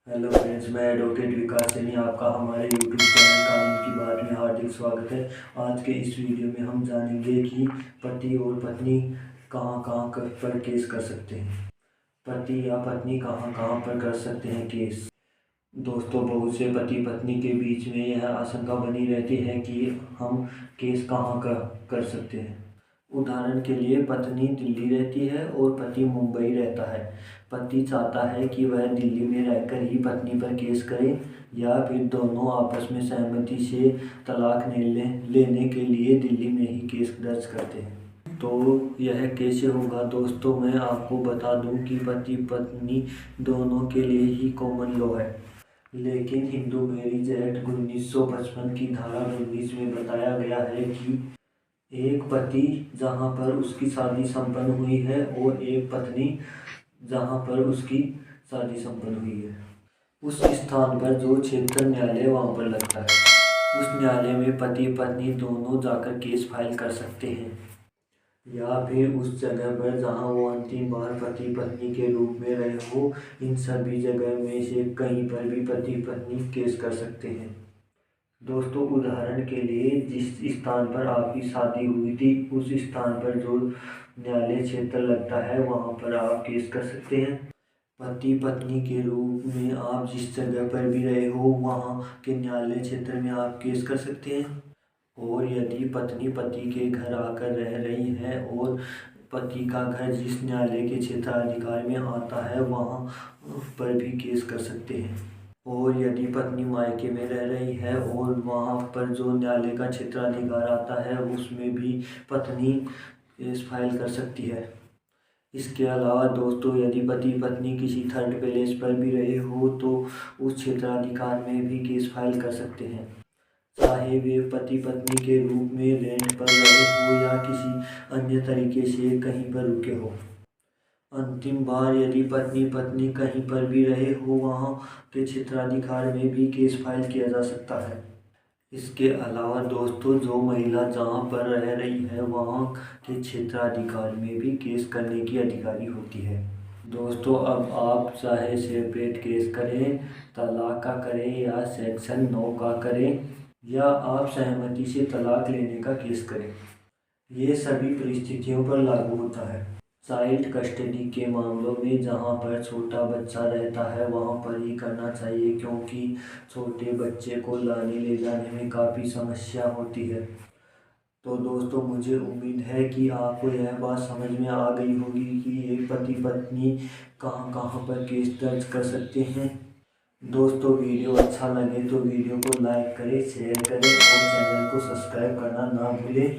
Hello friends, मैं advocate विकास सैनी आपका हमारे यूट्यूब चैनल कानून की बात में हार्दिक स्वागत है। आज के इस वीडियो में हम जानेंगे कि पति और पत्नी कहां कहां पर केस कर सकते हैं। पति या पत्नी कहां कहां पर कर सकते हैं केस। दोस्तों, बहुत से पति पत्नी के बीच में यह आशंका बनी रहती है कि हम केस कहां कर सकते हैं। उदाहरण के लिए, पत्नी दिल्ली रहती है और पति मुंबई रहता है। पति चाहता है कि वह दिल्ली में रहकर ही पत्नी पर केस करे, या फिर दोनों आपस में सहमति से तलाक लेने के लिए दिल्ली में ही केस दर्ज करते हैं। तो यह कैसे होगा दोस्तों, मैं आपको बता दूं कि पति पत्नी दोनों के लिए ही कॉमन लॉ है, लेकिन हिंदू मैरिज एक्ट 1955 की धारा 19 में बताया गया है कि एक पति जहां पर उसकी शादी संपन्न हुई है और एक पत्नी जहां पर उसकी शादी संपन्न हुई है, उस स्थान पर जो क्षेत्र न्यायालय वहां पर लगता है, उस न्यायालय में पति पत्नी दोनों जाकर केस फाइल कर सकते हैं। या फिर उस जगह पर जहां वो अंतिम बार पति पत्नी के रूप में रहे हो, इन सभी जगह में से कहीं पर भी पति पत्नी केस कर सकते हैं। दोस्तों, उदाहरण के लिए, जिस स्थान पर आपकी शादी हुई थी, उस स्थान पर जो न्यायालय क्षेत्र लगता है वहां पर आप केस कर सकते हैं। पति पत्नी के रूप में आप जिस जगह पर भी रहे हो वहां के न्यायालय क्षेत्र में आप केस कर सकते हैं। और यदि पत्नी पति के घर आकर रह रही है और पति का घर जिस न्यायालय के क्षेत्राधिकार में आता है वहां पर भी केस कर सकते हैं। और यदि पत्नी मायके में रह रही है और वहां पर जो न्यायालय का क्षेत्राधिकार आता है उसमें भी पत्नी केस फाइल कर सकती है। इसके अलावा दोस्तों, यदि पति पत्नी किसी थर्ड प्लेस पर भी रहे हो तो उस क्षेत्राधिकार में भी केस फाइल कर सकते हैं, चाहे वे पति पत्नी के रूप में रेंट पर रहे हो या किसी अन्य तरीके से कहीं पर रुके हो। अंतिम बार यदि पत्नी पत्नी कहीं पर भी रहे हो वहां के क्षेत्राधिकार में भी केस फाइल किया जा सकता है। इसके अलावा दोस्तों, जो महिला जहां पर रह रही है वहां के क्षेत्राधिकार में भी केस करने की अधिकारी होती है। दोस्तों, अब आप चाहे सेपरेट केस करें, तलाक का करें या सेक्शन 9 का करें, या आप सहमति से तलाक लेने का केस करें, ये सभी परिस्थितियों पर लागू होता है। चाइल्ड कस्टडी के मामलों में जहां पर छोटा बच्चा रहता है वहां पर ही करना चाहिए, क्योंकि छोटे बच्चे को लाने ले जाने में काफ़ी समस्या होती है। तो दोस्तों, मुझे उम्मीद है कि आपको यह बात समझ में आ गई होगी कि एक पति पत्नी कहां कहां पर केस दर्ज कर सकते हैं। दोस्तों, वीडियो अच्छा लगे तो वीडियो को लाइक करें, शेयर करें और चैनल को सब्सक्राइब करना ना भूलें।